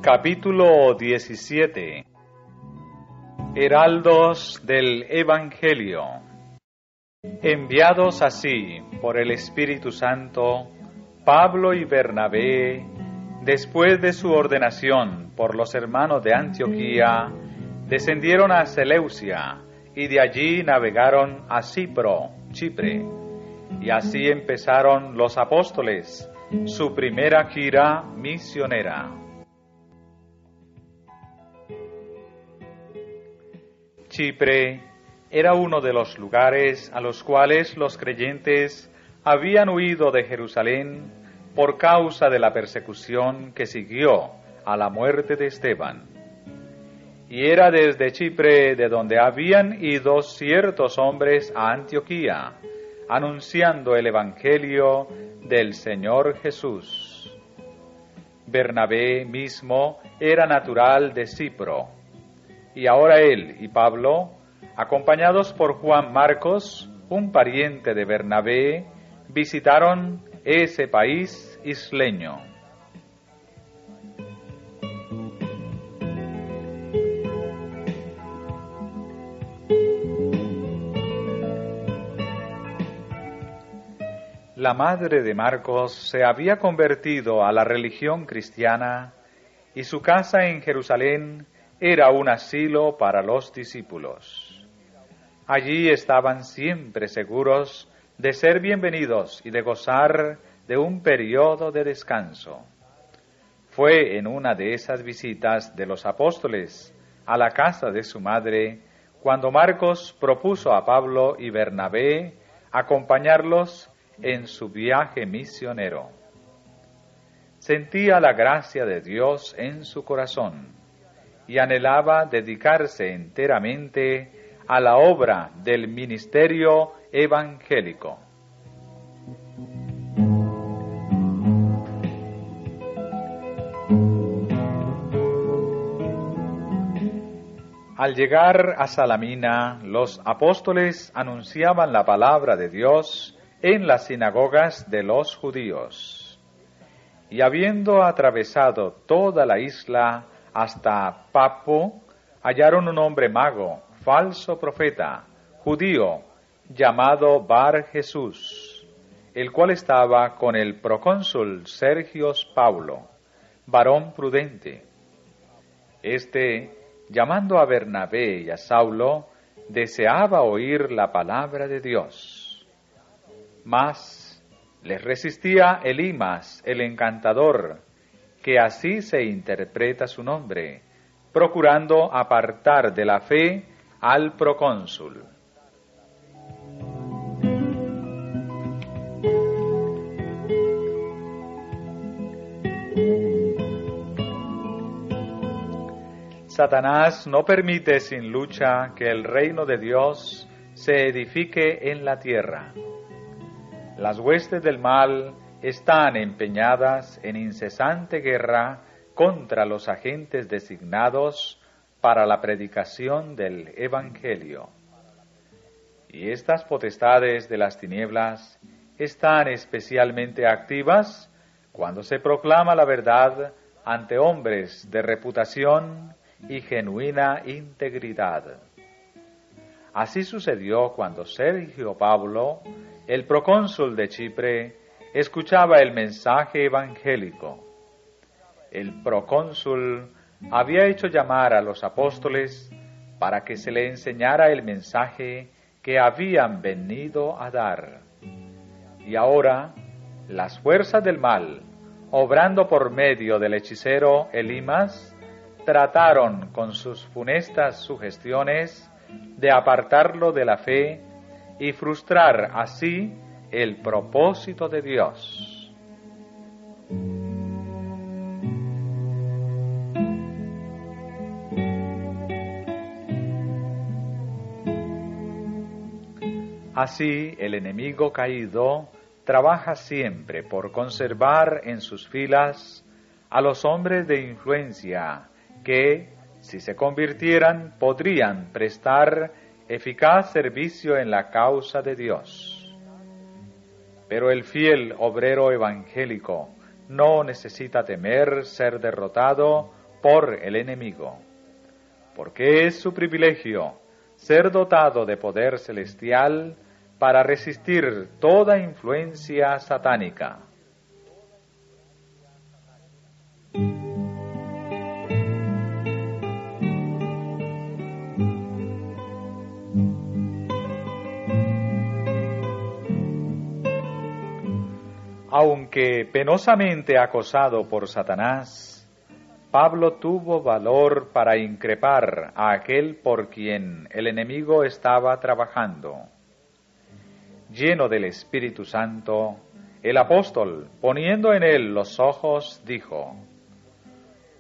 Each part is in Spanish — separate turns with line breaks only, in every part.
Capítulo 17. Heraldos del Evangelio. Enviados así por el Espíritu Santo, Pablo y Bernabé, después de su ordenación por los hermanos de Antioquía, descendieron a Seleucia y de allí navegaron a Cipro, Chipre. Y así empezaron los apóstoles su primera gira misionera. Chipre era uno de los lugares a los cuales los creyentes habían huido de Jerusalén por causa de la persecución que siguió a la muerte de Esteban. Y era desde Chipre de donde habían ido ciertos hombres a Antioquía, anunciando el Evangelio del Señor Jesús. Bernabé mismo era natural de Cipro, y ahora él y Pablo, acompañados por Juan Marcos, un pariente de Bernabé, visitaron ese país isleño. La madre de Marcos se había convertido a la religión cristiana y su casa en Jerusalén era un asilo para los discípulos. Allí estaban siempre seguros de ser bienvenidos y de gozar de un periodo de descanso. Fue en una de esas visitas de los apóstoles a la casa de su madre cuando Marcos propuso a Pablo y Bernabé acompañarlos en su viaje misionero. Sentía la gracia de Dios en su corazón y anhelaba dedicarse enteramente a la obra del ministerio evangélico. Al llegar a Salamina, los apóstoles anunciaban la palabra de Dios en las sinagogas de los judíos. Y habiendo atravesado toda la isla hasta Papo, hallaron un hombre mago, falso profeta, judío, llamado Bar Jesús, el cual estaba con el procónsul Sergios Paulo, varón prudente. Este, llamando a Bernabé y a Saulo, deseaba oír la palabra de Dios. Mas les resistía Elimas, el encantador, que así se interpreta su nombre, procurando apartar de la fe al procónsul. Satanás no permite sin lucha que el reino de Dios se edifique en la tierra. Las huestes del mal están empeñadas en incesante guerra contra los agentes designados para la predicación del Evangelio. Y estas potestades de las tinieblas están especialmente activas cuando se proclama la verdad ante hombres de reputación y genuina integridad. Así sucedió cuando Sergio Paulo, el procónsul de Chipre, escuchaba el mensaje evangélico. El procónsul había hecho llamar a los apóstoles para que se le enseñara el mensaje que habían venido a dar. Y ahora, las fuerzas del mal, obrando por medio del hechicero Elimas, trataron con sus funestas sugestiones de apartarlo de la fe y frustrar así el propósito de Dios. Así, el enemigo caído trabaja siempre por conservar en sus filas a los hombres de influencia que, si se convirtieran, podrían prestar eficaz servicio en la causa de Dios. Pero el fiel obrero evangélico no necesita temer ser derrotado por el enemigo, porque es su privilegio ser dotado de poder celestial para resistir toda influencia satánica. Aunque penosamente acosado por Satanás, Pablo tuvo valor para increpar a aquel por quien el enemigo estaba trabajando. Lleno del Espíritu Santo, el apóstol, poniendo en él los ojos, dijo: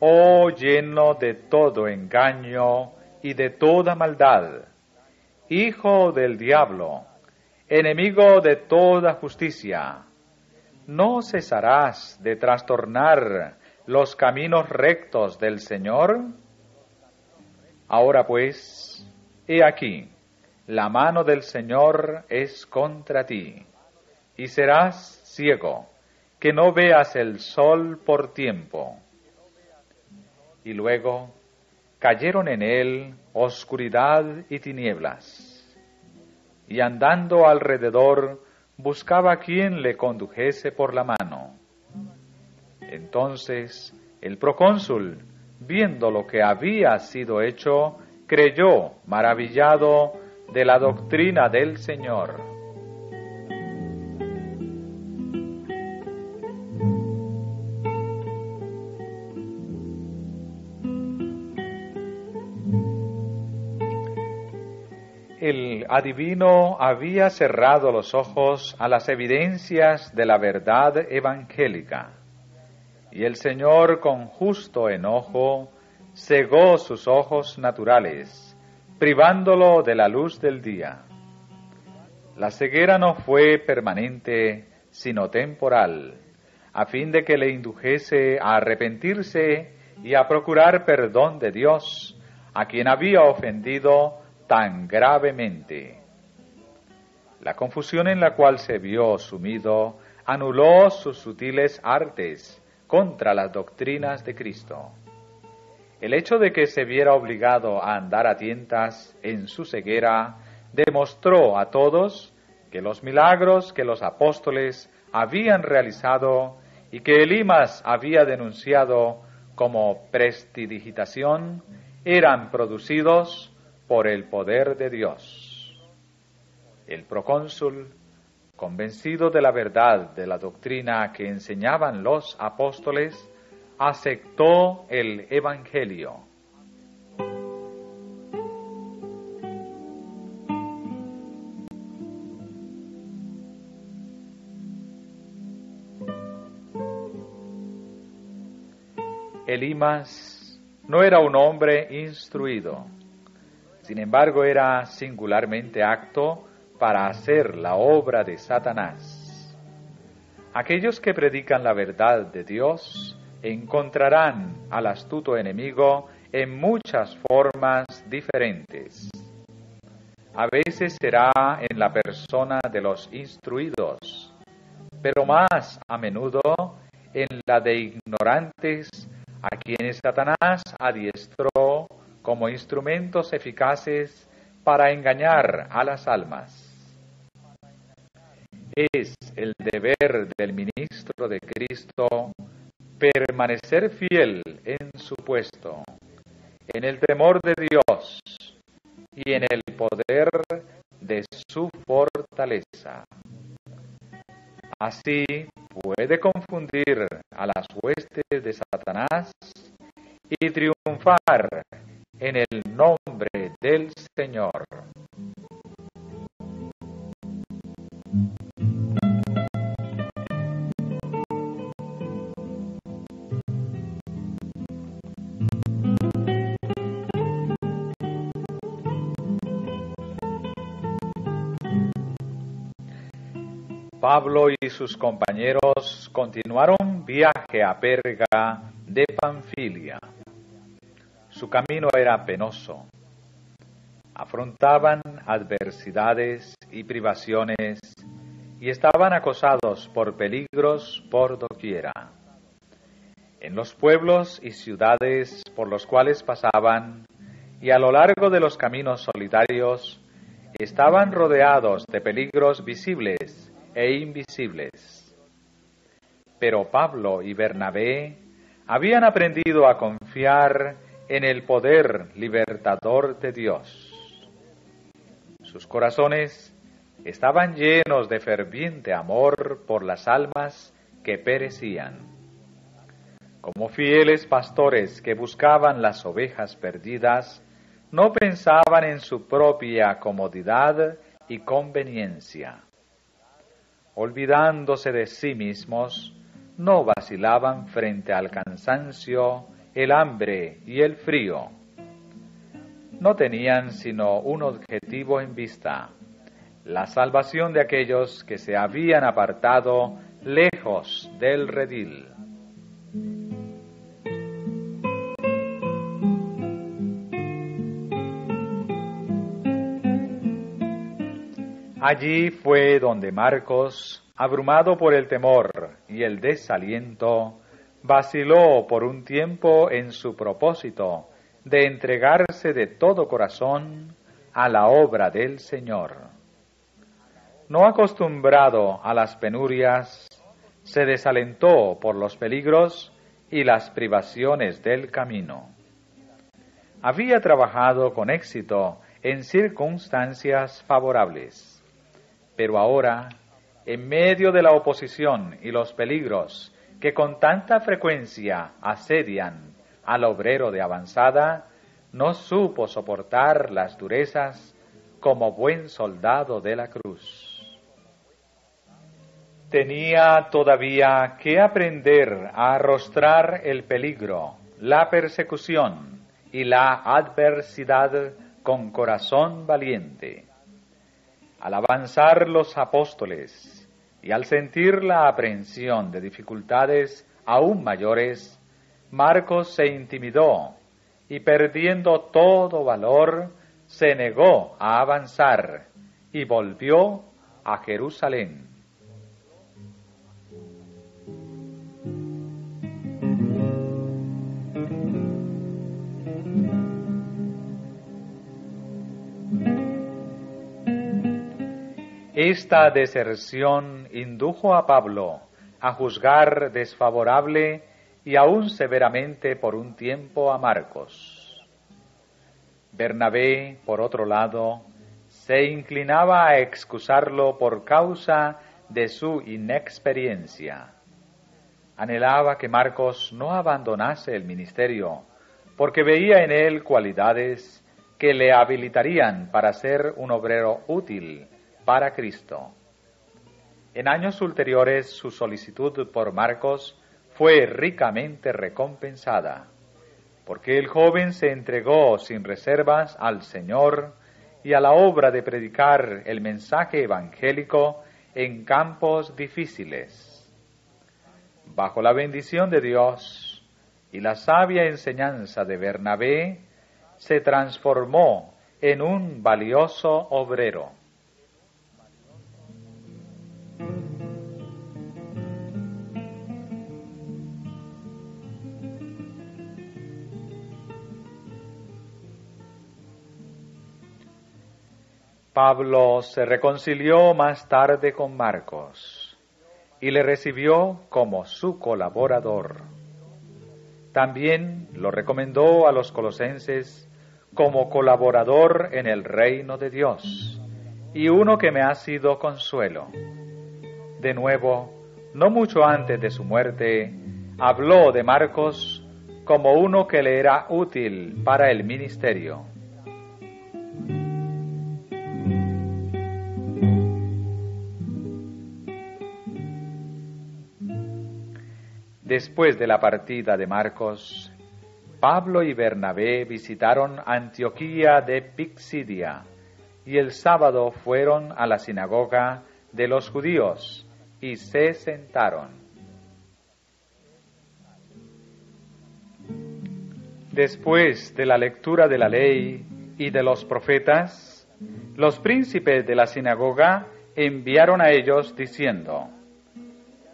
«Oh, lleno de todo engaño y de toda maldad, hijo del diablo, enemigo de toda justicia, ¿no cesarás de trastornar los caminos rectos del Señor? Ahora pues, he aquí, la mano del Señor es contra ti, y serás ciego, que no veas el sol por tiempo». Y luego cayeron en él oscuridad y tinieblas, y andando alrededor buscaba quien le condujese por la mano. Entonces el procónsul, viendo lo que había sido hecho, creyó maravillado de la doctrina del Señor. El adivino había cerrado los ojos a las evidencias de la verdad evangélica, y el Señor con justo enojo cegó sus ojos naturales, privándolo de la luz del día. La ceguera no fue permanente, sino temporal, a fin de que le indujese a arrepentirse y a procurar perdón de Dios, a quien había ofendido tan gravemente. La confusión en la cual se vio sumido anuló sus sutiles artes contra las doctrinas de Cristo. El hecho de que se viera obligado a andar a tientas en su ceguera demostró a todos que los milagros que los apóstoles habían realizado y que Elimas había denunciado como prestidigitación eran producidos por el poder de Dios. El procónsul, convencido de la verdad de la doctrina que enseñaban los apóstoles, aceptó el Evangelio. Elimas no era un hombre instruido. Sin embargo, era singularmente apto para hacer la obra de Satanás. Aquellos que predican la verdad de Dios encontrarán al astuto enemigo en muchas formas diferentes. A veces será en la persona de los instruidos, pero más a menudo en la de ignorantes a quienes Satanás adiestró como instrumentos eficaces para engañar a las almas. Es el deber del ministro de Cristo permanecer fiel en su puesto, en el temor de Dios y en el poder de su fortaleza. Así puede confundir a las huestes de Satanás y triunfar en el nombre del Señor. Pablo y sus compañeros continuaron viaje a Perga de Panfilia. Su camino era penoso. Afrontaban adversidades y privaciones y estaban acosados por peligros por doquiera. En los pueblos y ciudades por los cuales pasaban, y a lo largo de los caminos solitarios, estaban rodeados de peligros visibles e invisibles. Pero Pablo y Bernabé habían aprendido a confiar en el poder libertador de Dios. Sus corazones estaban llenos de ferviente amor por las almas que perecían. Como fieles pastores que buscaban las ovejas perdidas, no pensaban en su propia comodidad y conveniencia. Olvidándose de sí mismos, no vacilaban frente al cansancio, el hambre y el frío. No tenían sino un objetivo en vista: la salvación de aquellos que se habían apartado lejos del redil. Allí fue donde Marcos, abrumado por el temor y el desaliento, vaciló por un tiempo en su propósito de entregarse de todo corazón a la obra del Señor. No acostumbrado a las penurias, se desalentó por los peligros y las privaciones del camino. Había trabajado con éxito en circunstancias favorables, pero ahora, en medio de la oposición y los peligros que con tanta frecuencia asedian al obrero de avanzada, no supo soportar las durezas como buen soldado de la cruz. Tenía todavía que aprender a arrostrar el peligro, la persecución y la adversidad con corazón valiente. Al avanzar los apóstoles y al sentir la aprehensión de dificultades aún mayores, Marcos se intimidó y, perdiendo todo valor, se negó a avanzar y volvió a Jerusalén. Esta deserción indujo a Pablo a juzgar desfavorable y aún severamente por un tiempo a Marcos. Bernabé, por otro lado, se inclinaba a excusarlo por causa de su inexperiencia. Anhelaba que Marcos no abandonase el ministerio, porque veía en él cualidades que le habilitarían para ser un obrero útil para Cristo. En años ulteriores su solicitud por Marcos fue ricamente recompensada, porque el joven se entregó sin reservas al Señor y a la obra de predicar el mensaje evangélico en campos difíciles. Bajo la bendición de Dios y la sabia enseñanza de Bernabé, se transformó en un valioso obrero. Pablo se reconcilió más tarde con Marcos y le recibió como su colaborador. También lo recomendó a los colosenses como colaborador en el reino de Dios y uno que me ha sido consuelo. De nuevo, no mucho antes de su muerte, habló de Marcos como uno que le era útil para el ministerio. Después de la partida de Marcos, Pablo y Bernabé visitaron Antioquía de Pisidia y el sábado fueron a la sinagoga de los judíos y se sentaron. Después de la lectura de la ley y de los profetas, los príncipes de la sinagoga enviaron a ellos diciendo: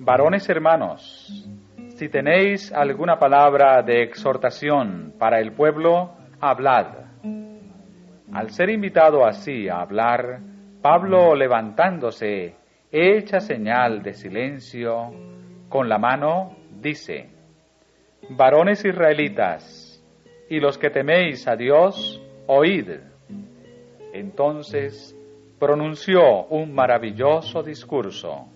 Varones hermanos, Si tenéis alguna palabra de exhortación para el pueblo, hablad. Al ser invitado así a hablar, Pablo, levantándose, hecha señal de silencio, con la mano dice: Varones israelitas, y los que teméis a Dios, oíd. Entonces pronunció un maravilloso discurso.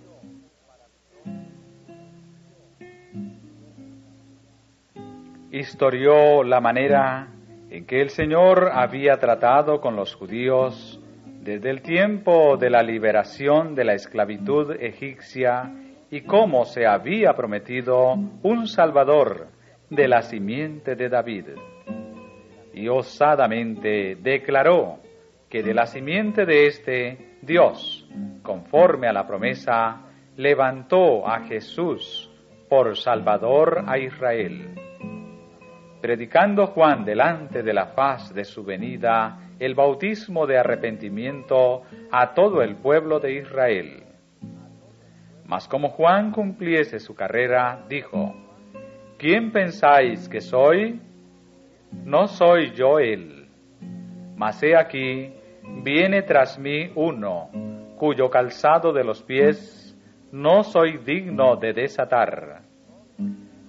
Historió la manera en que el Señor había tratado con los judíos desde el tiempo de la liberación de la esclavitud egipcia y cómo se había prometido un Salvador de la simiente de David. Y osadamente declaró que de la simiente de éste, Dios, conforme a la promesa, levantó a Jesús por Salvador a Israel. Predicando Juan delante de la faz de su venida el bautismo de arrepentimiento a todo el pueblo de Israel. Mas como Juan cumpliese su carrera, dijo: ¿Quién pensáis que soy? No soy yo él, mas he aquí, viene tras mí uno, cuyo calzado de los pies no soy digno de desatar.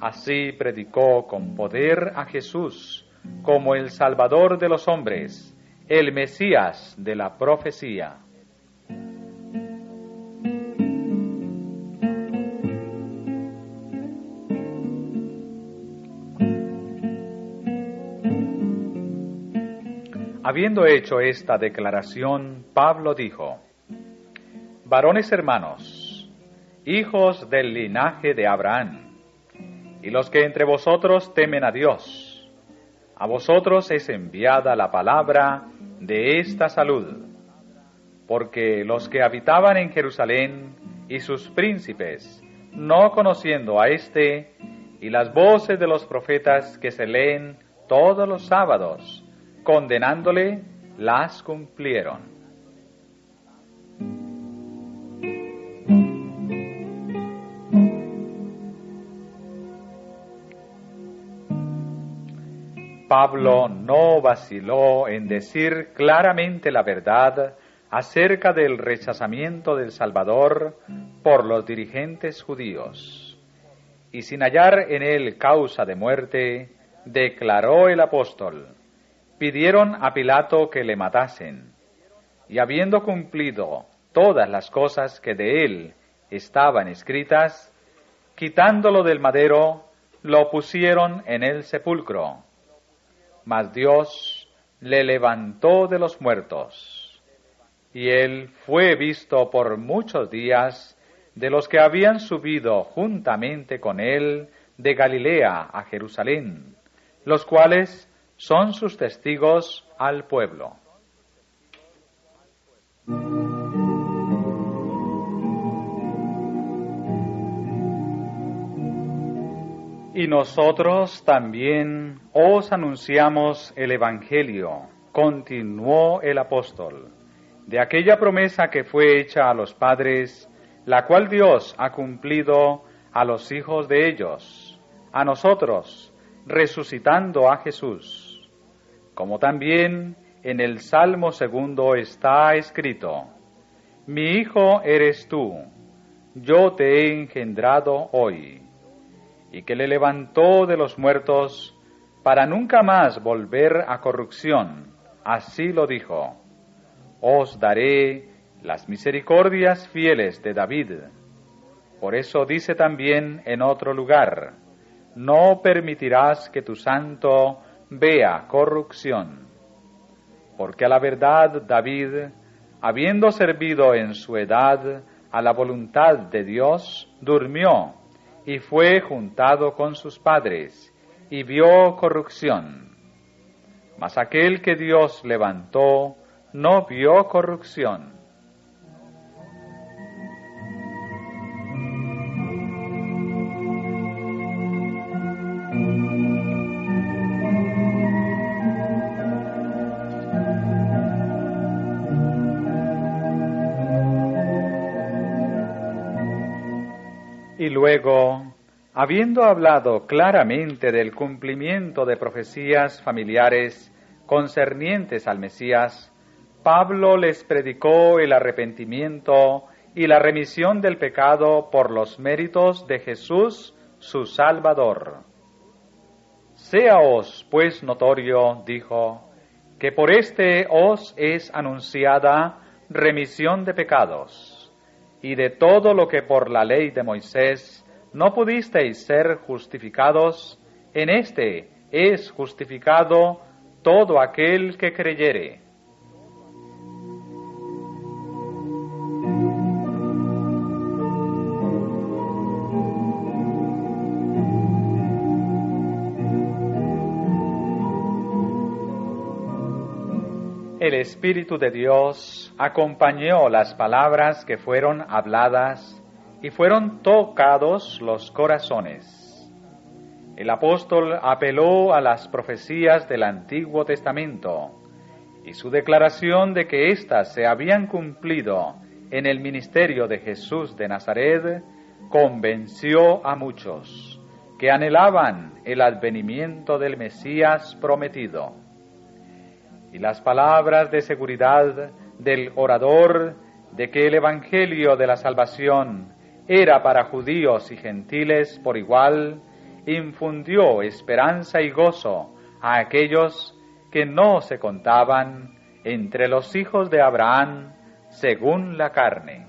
Así predicó con poder a Jesús como el Salvador de los hombres, el Mesías de la profecía. Habiendo hecho esta declaración, Pablo dijo: Varones hermanos, hijos del linaje de Abraham, y los que entre vosotros temen a Dios, a vosotros es enviada la palabra de esta salud, porque los que habitaban en Jerusalén y sus príncipes, no conociendo a éste, y las voces de los profetas que se leen todos los sábados, condenándole, las cumplieron. Pablo no vaciló en decir claramente la verdad acerca del rechazamiento del Salvador por los dirigentes judíos, y sin hallar en él causa de muerte, declaró el apóstol: pidieron a Pilato que le matasen, y habiendo cumplido todas las cosas que de él estaban escritas, quitándolo del madero, lo pusieron en el sepulcro. Mas Dios le levantó de los muertos, y él fue visto por muchos días de los que habían subido juntamente con él de Galilea a Jerusalén, los cuales son sus testigos al pueblo. Y nosotros también os anunciamos el Evangelio, continuó el apóstol, de aquella promesa que fue hecha a los padres, la cual Dios ha cumplido a los hijos de ellos, a nosotros, resucitando a Jesús. Como también en el Salmo 2 está escrito: Mi hijo eres tú, yo te he engendrado hoy. Y que le levantó de los muertos para nunca más volver a corrupción. Así lo dijo: Os daré las misericordias fieles de David. Por eso dice también en otro lugar: No permitirás que tu santo vea corrupción. Porque a la verdad David, habiendo servido en su edad a la voluntad de Dios, durmió y fue juntado con sus padres, y vio corrupción. Mas aquel que Dios levantó, no vio corrupción. Y luego, Habiendo hablado claramente del cumplimiento de profecías familiares concernientes al Mesías, Pablo les predicó el arrepentimiento y la remisión del pecado por los méritos de Jesús, su Salvador. Séaos, pues, notorio, dijo, que por este os es anunciada remisión de pecados, y de todo lo que por la ley de Moisés no pudisteis ser justificados, en este es justificado todo aquel que creyere. El Espíritu de Dios acompañó las palabras que fueron habladas y fueron tocados los corazones. El apóstol apeló a las profecías del Antiguo Testamento y su declaración de que éstas se habían cumplido en el ministerio de Jesús de Nazaret convenció a muchos que anhelaban el advenimiento del Mesías prometido. Y las palabras de seguridad del orador de que el Evangelio de la salvación era para judíos y gentiles por igual, infundió esperanza y gozo a aquellos que no se contaban entre los hijos de Abraham según la carne.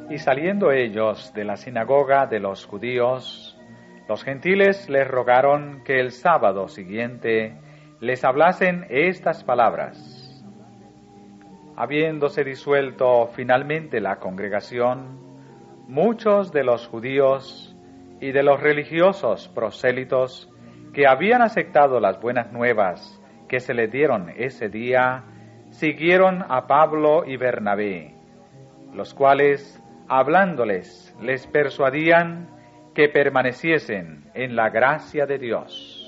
Y saliendo ellos de la sinagoga de los judíos, los gentiles les rogaron que el sábado siguiente les hablasen estas palabras. Habiéndose disuelto finalmente la congregación, muchos de los judíos y de los religiosos prosélitos que habían aceptado las buenas nuevas que se les dieron ese día, siguieron a Pablo y Bernabé, los cuales, hablándoles, les persuadían que permaneciesen en la gracia de Dios.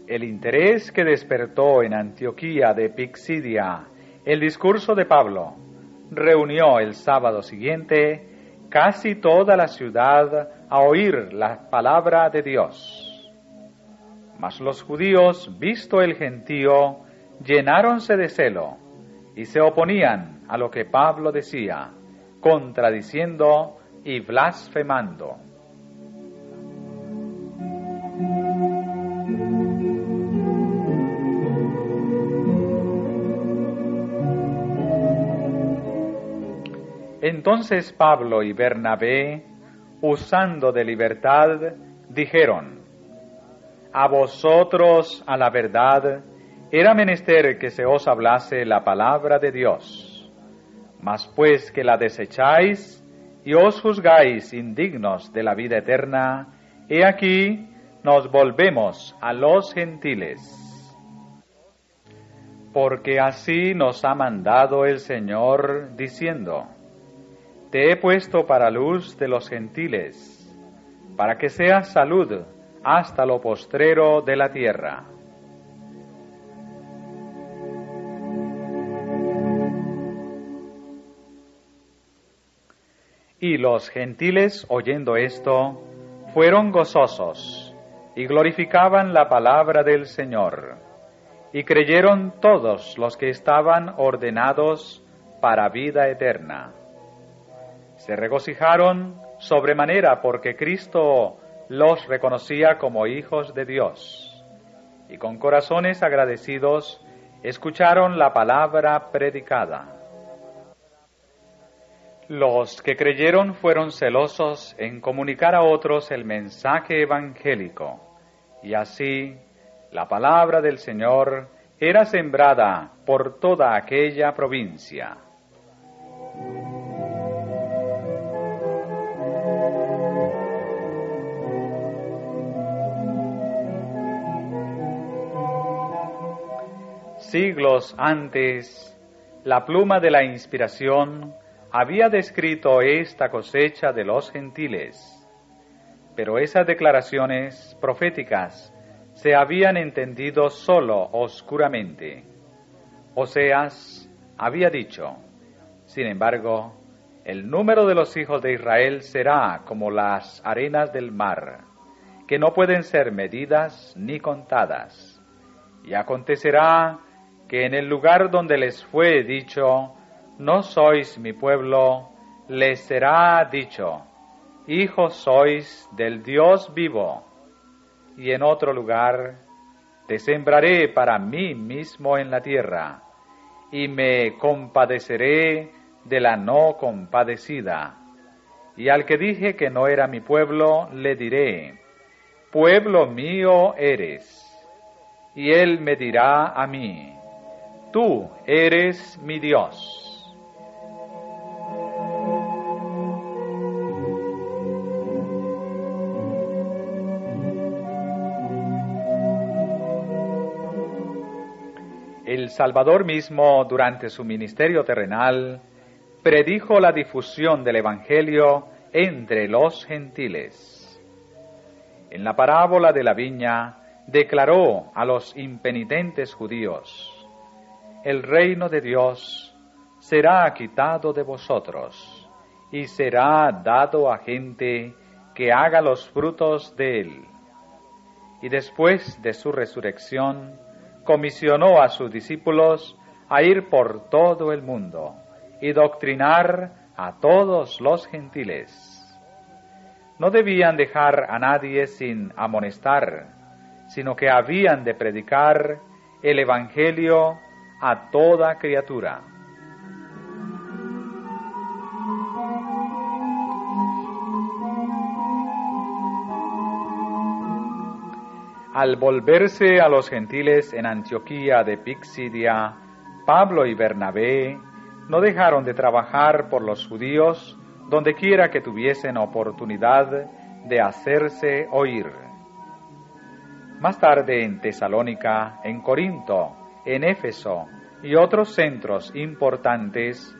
El interés que despertó en Antioquía de Pisidia el discurso de Pablo reunió el sábado siguiente casi toda la ciudad a oír la palabra de Dios. Mas los judíos, visto el gentío, llenáronse de celo y se oponían a lo que Pablo decía, contradiciendo y blasfemando. Entonces Pablo y Bernabé, usando de libertad, dijeron: a vosotros, a la verdad, era menester que se os hablase la palabra de Dios. Mas pues que la desecháis y os juzgáis indignos de la vida eterna, he aquí nos volvemos a los gentiles. Porque así nos ha mandado el Señor, diciendo: te he puesto para luz de los gentiles, para que seas salud hasta lo postrero de la tierra. Y los gentiles, oyendo esto, fueron gozosos y glorificaban la palabra del Señor, y creyeron todos los que estaban ordenados para vida eterna. Se regocijaron sobremanera porque Cristo los reconocía como hijos de Dios, y con corazones agradecidos escucharon la palabra predicada. Los que creyeron fueron celosos en comunicar a otros el mensaje evangélico, y así la palabra del Señor era sembrada por toda aquella provincia. Siglos antes, la pluma de la inspiración había descrito esta cosecha de los gentiles, pero esas declaraciones proféticas se habían entendido sólo oscuramente. Oseas había dicho: sin embargo, el número de los hijos de Israel será como las arenas del mar, que no pueden ser medidas ni contadas. Y acontecerá que en el lugar donde les fue dicho, no sois mi pueblo, les será dicho, hijos sois del Dios vivo. Y en otro lugar, te sembraré para mí mismo en la tierra, y me compadeceré de la no compadecida. Y al que dije que no era mi pueblo, le diré, pueblo mío eres. Y él me dirá a mí, tú eres mi Dios. El Salvador mismo, durante su ministerio terrenal, predijo la difusión del Evangelio entre los gentiles. En la parábola de la viña, declaró a los impenitentes judíos, el reino de Dios será quitado de vosotros, y será dado a gente que haga los frutos de él. Y después de su resurrección, comisionó a sus discípulos a ir por todo el mundo y doctrinar a todos los gentiles. No debían dejar a nadie sin amonestar, sino que habían de predicar el Evangelio a toda criatura. Al volverse a los gentiles en Antioquía de Pisidia, Pablo y Bernabé no dejaron de trabajar por los judíos donde quiera que tuviesen oportunidad de hacerse oír. Más tarde en Tesalónica, en Corinto, en Éfeso y otros centros importantes,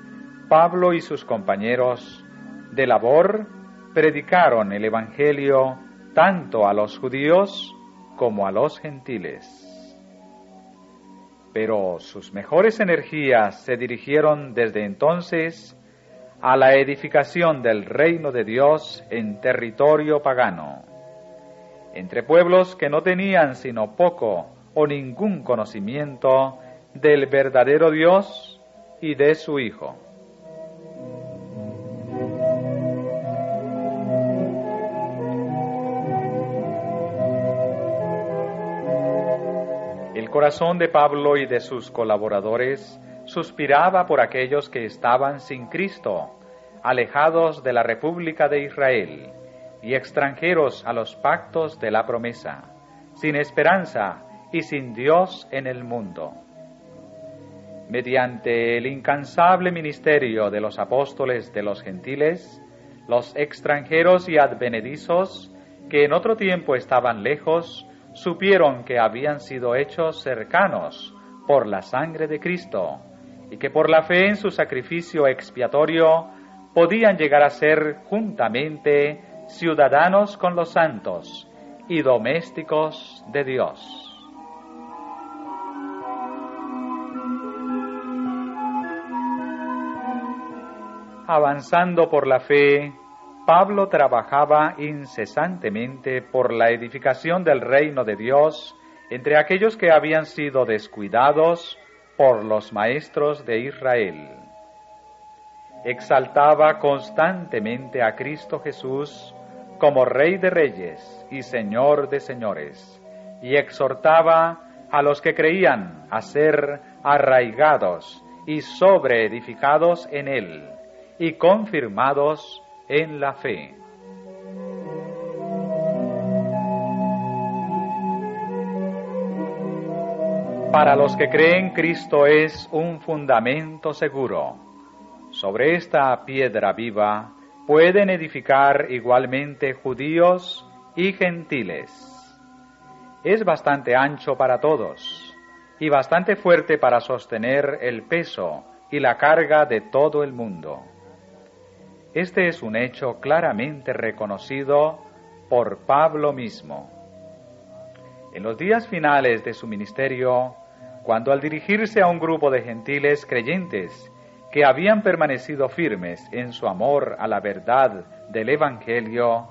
Pablo y sus compañeros de labor predicaron el Evangelio tanto a los judíos como a los gentiles. Pero sus mejores energías se dirigieron desde entonces a la edificación del reino de Dios en territorio pagano, entre pueblos que no tenían sino poco o ningún conocimiento del verdadero Dios y de su Hijo. El corazón de Pablo y de sus colaboradores suspiraba por aquellos que estaban sin Cristo, alejados de la República de Israel y extranjeros a los pactos de la promesa, sin esperanza y sin Dios en el mundo. Mediante el incansable ministerio de los apóstoles de los gentiles, los extranjeros y advenedizos, que en otro tiempo estaban lejos, supieron que habían sido hechos cercanos por la sangre de Cristo, y que por la fe en su sacrificio expiatorio podían llegar a ser juntamente ciudadanos con los santos y domésticos de Dios. Avanzando por la fe, Pablo trabajaba incesantemente por la edificación del reino de Dios entre aquellos que habían sido descuidados por los maestros de Israel. Exaltaba constantemente a Cristo Jesús como Rey de Reyes y Señor de Señores, y exhortaba a los que creían a ser arraigados y sobreedificados en Él, y confirmados en la fe. Para los que creen, Cristo es un fundamento seguro. Sobre esta piedra viva pueden edificar igualmente judíos y gentiles. Es bastante ancho para todos, y bastante fuerte para sostener el peso y la carga de todo el mundo. Este es un hecho claramente reconocido por Pablo mismo. En los días finales de su ministerio, cuando al dirigirse a un grupo de gentiles creyentes que habían permanecido firmes en su amor a la verdad del Evangelio,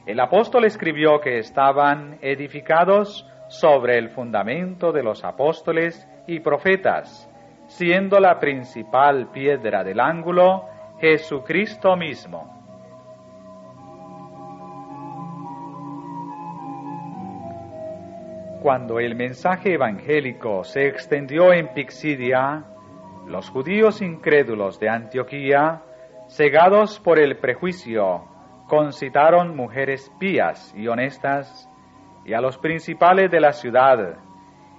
el apóstol escribió que estaban edificados sobre el fundamento de los apóstoles y profetas, siendo la principal piedra del ángulo Jesucristo mismo. Cuando el mensaje evangélico se extendió en Pisidia, los judíos incrédulos de Antioquía, cegados por el prejuicio, concitaron mujeres pías y honestas y a los principales de la ciudad,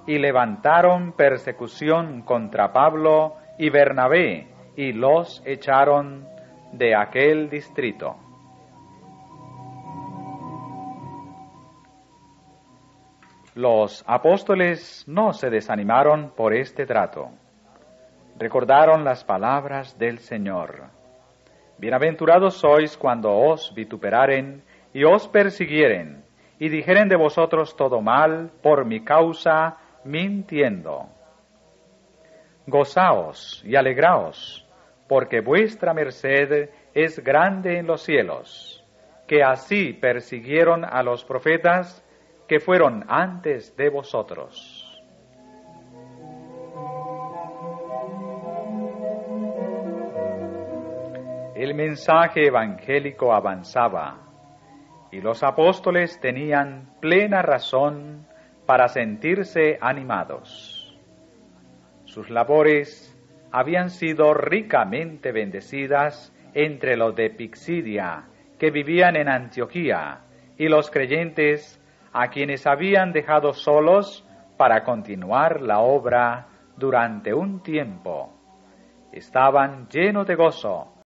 y levantaron persecución contra Pablo y Bernabé, y los echaron de aquel distrito. Los apóstoles no se desanimaron por este trato. Recordaron las palabras del Señor. Bienaventurados sois cuando os vituperaren y os persiguieren, y dijeren de vosotros todo mal por mi causa, mintiendo. Gozaos y alegraos, porque vuestra merced es grande en los cielos, que así persiguieron a los profetas que fueron antes de vosotros. El mensaje evangélico avanzaba, y los apóstoles tenían plena razón para sentirse animados. Sus labores habían sido ricamente bendecidas entre los de Pisidia, que vivían en Antioquía, y los creyentes a quienes habían dejado solos para continuar la obra durante un tiempo. Estaban llenos de gozo